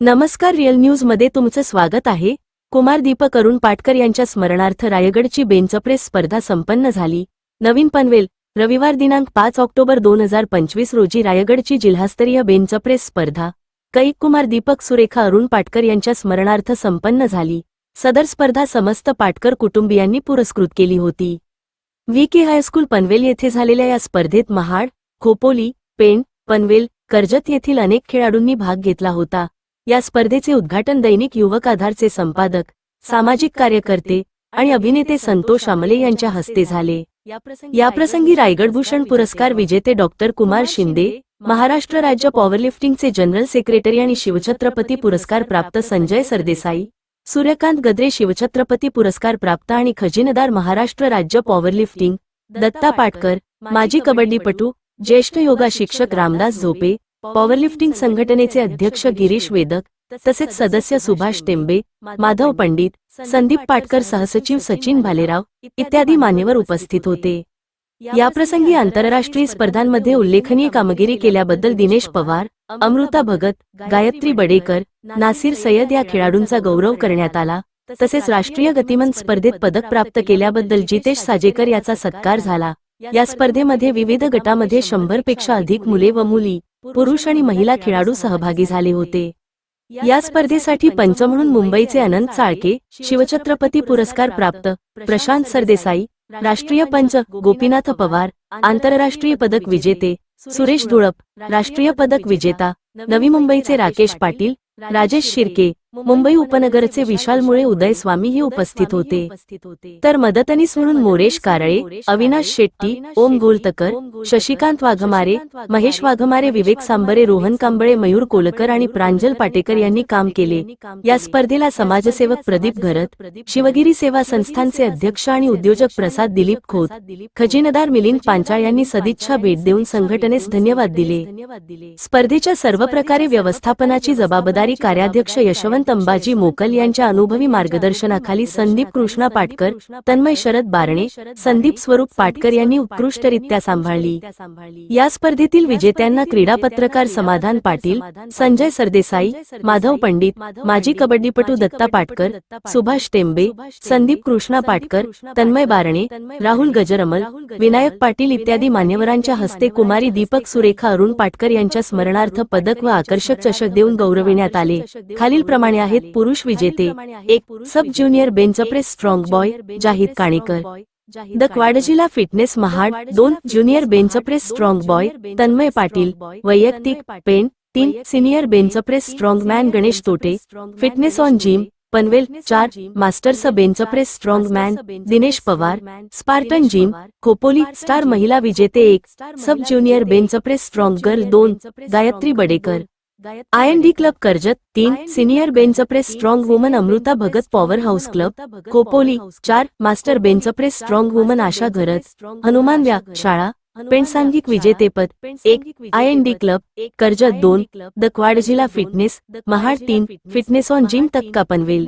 नमस्कार, real news मध्ये तुमचं स्वागत आहे। कुमार दीपक अरुण पाटकर यांच्या स्मरणार्थ रायगडची बेंचप्रेस स्पर्धा संपन्न झाली। नवीन पनवेल, रविवार दिनांक 5 ऑक्टोबर 2025 रोजी रायगडची जिल्हास्तरीय बेंचप्रेस स्पर्धा कैक कुमार दीपक सुरेखा अरुण पाटकर यांच्या स्मरणार्थ संपन्न झाली। सदर स्पर्धा समस्त पाटकर कुटुंबियांनी पुरस्कृत केली होती। VK हायस्कूल पनवेल येथे झालेल्या या स्पर्धेत महाड, खोपोली, पेण, पनवेल, कर्जत येथील अनेक खेळाडूंनी भाग घेतला होता। या स्पर्धेचे उद्घाटन दैनिक युवक आधारचे संपादक, सामाजिक कार्यकर्ते आणि अभिनेते संतोष आमले यांच्या हस्ते झाले। याप्रसंगी रायगडभूषण पुरस्कार विजेते डॉक्टर कुमार शिंदे, महाराष्ट्र राज्य पॉवरलिफ्टिंगचे जनरल सेक्रेटरी आणि शिवछत्रपती पुरस्कार प्राप्त संजय सरदेसाई, सूर्यकांत गद्रे शिवछत्रपती पुरस्कार प्राप्त आणि खजिनदार महाराष्ट्र राज्य पॉवरलिफ्टिंग दत्ता पाटकर, माजी कबड्डीपटू, ज्येष्ठ योगा शिक्षक रामदास झोपे, पॉवरलिफ्टिंग संघटनेचे अध्यक्ष गिरीश वेदक, तसेच सदस्य सुभाष टेंबे, माधव पंडित, संदीप पाटकर, सहसचिव सचिन भालेराव इत्यादी मान्यवर उपस्थित होते। याप्रसंगी आंतरराष्ट्रीय स्पर्धांमध्ये उल्लेखनीय कामगिरी केल्याबद्दल दिनेश पवार, अमृता भगत, गायत्री बडेकर, नासिर सय्यद या खेळाडूंचा गौरव करण्यात आला। तसेच राष्ट्रीय गतिमान स्पर्धेत पदक प्राप्त केल्याबद्दल जितेश साजेकर याचा सत्कार झाला। या स्पर्धेमध्ये विविध गटामध्ये 100 पेक्षा अधिक मुले व मुली, पुरुष आणि महिला खेळाडू सहभागी झाले होते। या स्पर्धेसाठी पंच म्हणून मुंबईचे अनंत चाळके, शिवछत्रपती पुरस्कार प्राप्त प्रशांत सरदेसाई, राष्ट्रीय पंच गोपीनाथ पवार, आंतरराष्ट्रीय पदक विजेते सुरेश धुळप, राष्ट्रीय पदक विजेता नवी मुंबईचे राकेश पाटील, राजेश शिर्के, मुंबई उपनगरचे विशाल मुळे, उदय स्वामी हे उपस्थित होते। तर मदतनीस म्हणून मोरेश कारळे, अविनाश शेट्टी, ओम गोलतकर, शशिकांत वाघमारे, महेश वाघमारे, विवेक सांबरे, रोहन कांबळे, मयूर कोलकर आणि प्रांजल पाटेकर यांनी काम केले। या स्पर्धेला समाजसेवक प्रदीप घरत, शिवगिरी सेवा संस्थानचे अध्यक्ष आणि उद्योजक प्रसाद दिलीप खोत, खजिनदार मिलिंद पांचाळ यांनी सदिच्छा भेट देऊन संघटनेस धन्यवाद दिले। स्पर्धेच्या सर्व प्रकारे व्यवस्थापनाची जबाबदारी कार्याध्यक्ष यशवंत अंबाजी मोकल यांच्या अनुभवी मार्गदर्शनाखाली संदीप कृष्णा पाटकर, तन्मय शरद बारणे, संदीप स्वरूप पाटकर यांनी उत्कृष्टरित्या सांभाळली। या स्पर्धेतील विजेत्यांना क्रीडा पत्रकार समाधान पाटील, संजय सरदेसाई, माधव पंडित, माजी कबड्डीपटू दत्ता पाटकर, सुभाष टेंबे, संदीप कृष्णा पाटकर, तन्मय बारणे, राहुल गजरमल, विनायक पाटील इत्यादी मान्यवरांच्या हस्ते कुमारी दीपक सुरेखा अरुण पाटकर यांच्या स्मरणार्थ पदक व आकर्षक चषक देऊन गौरविण्यात आले। खालील प्रमाणे आहेत पुरुष विजेते: 1 sub junior bench press strong boy Zahid Kanekar, the Quadzilla fitness Mahad, 2 junior bench press strong boy Tanmay Patil, वैयक्तिक Pen, 3 senior bench press strong man Ganesh Tote, fitness on gym Panvel, 4 masters bench press strong man Dinesh Pawar, Spartan gym Khopoli, star महिला विजेते 1 sub junior bench press strong girl, 2 Gayatri Badekar, IND club Karjat, 3 senior bench press strong woman Amruta Bhagat, power house club Khopoli, 4 master bench press strong woman Asha Gharat, Hanuman Vyayam Shala Pen, सांघिक विजेतेपद 1 IND club Karjat, 2 the Quadzilla fitness Mahad, 3 fitness on gym Takka Panvel.